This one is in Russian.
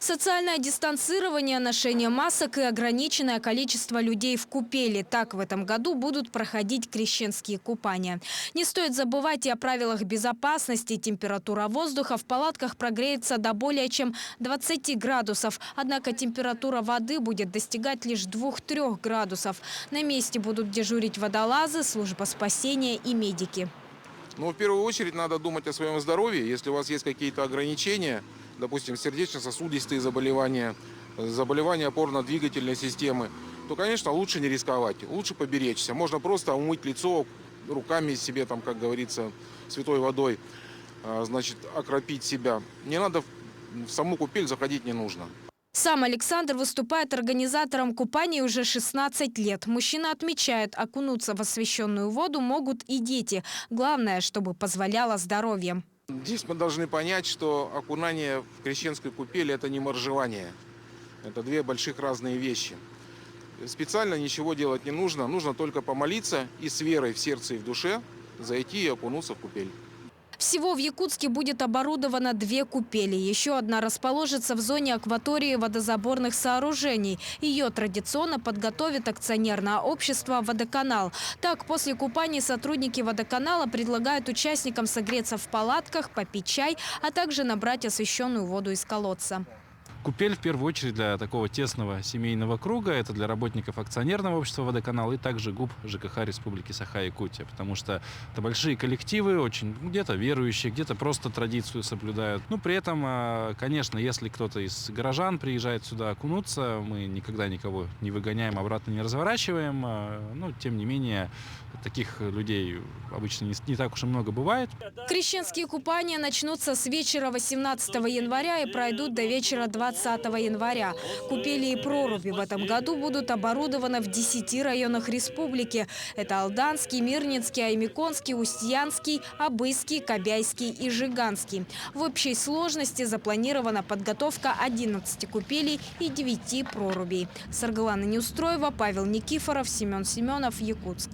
Социальное дистанцирование, ношение масок и ограниченное количество людей в купели. Так в этом году будут проходить крещенские купания. Не стоит забывать и о правилах безопасности. Температура воздуха в палатках прогреется до более чем 20 градусов. Однако температура воды будет достигать лишь 2–3 градусов. На месте будут дежурить водолазы, служба спасения и медики. Но в первую очередь надо думать о своем здоровье. Если у вас есть какие-то ограничения, допустим, сердечно-сосудистые заболевания, заболевания опорно-двигательной системы, то, конечно, лучше не рисковать, лучше поберечься. Можно просто умыть лицо руками себе, там, как говорится, святой водой, значит, окропить себя. Не надо, в саму купель заходить не нужно. Сам Александр выступает организатором купаний уже 16 лет. Мужчина отмечает, окунуться в освященную воду могут и дети. Главное, чтобы позволяло здоровье. Здесь мы должны понять, что окунание в крещенской купели – это не моржевание. Это две больших разные вещи. Специально ничего делать не нужно. Нужно только помолиться и с верой в сердце и в душе зайти и окунуться в купель. Всего в Якутске будет оборудовано 2 купели. Еще одна расположится в зоне акватории водозаборных сооружений. Ее традиционно подготовит акционерное общество «Водоканал». Так, после купаний сотрудники водоканала предлагают участникам согреться в палатках, попить чай, а также набрать освященную воду из колодца. Купель в первую очередь для такого тесного семейного круга. Это для работников акционерного общества «Водоканал» и также ГУП ЖКХ Республики Саха-Якутия. Потому что это большие коллективы, очень где-то верующие, где-то просто традицию соблюдают. Ну, при этом, конечно, если кто-то из горожан приезжает сюда окунуться, мы никогда никого не выгоняем, обратно не разворачиваем. Но, тем не менее, таких людей обычно не так уж и много бывает. Крещенские купания начнутся с вечера 18 января и пройдут до вечера 20 января. Купели и проруби в этом году будут оборудованы в 10 районах республики. Это Алданский, Мирнинский, Аймиконский, Устьянский, Абыйский, Кобяйский и Жиганский. В общей сложности запланирована подготовка 11 купелей и 9 прорубей. Саргалана Неустроева, Павел Никифоров, Семен Семенов, Якутск.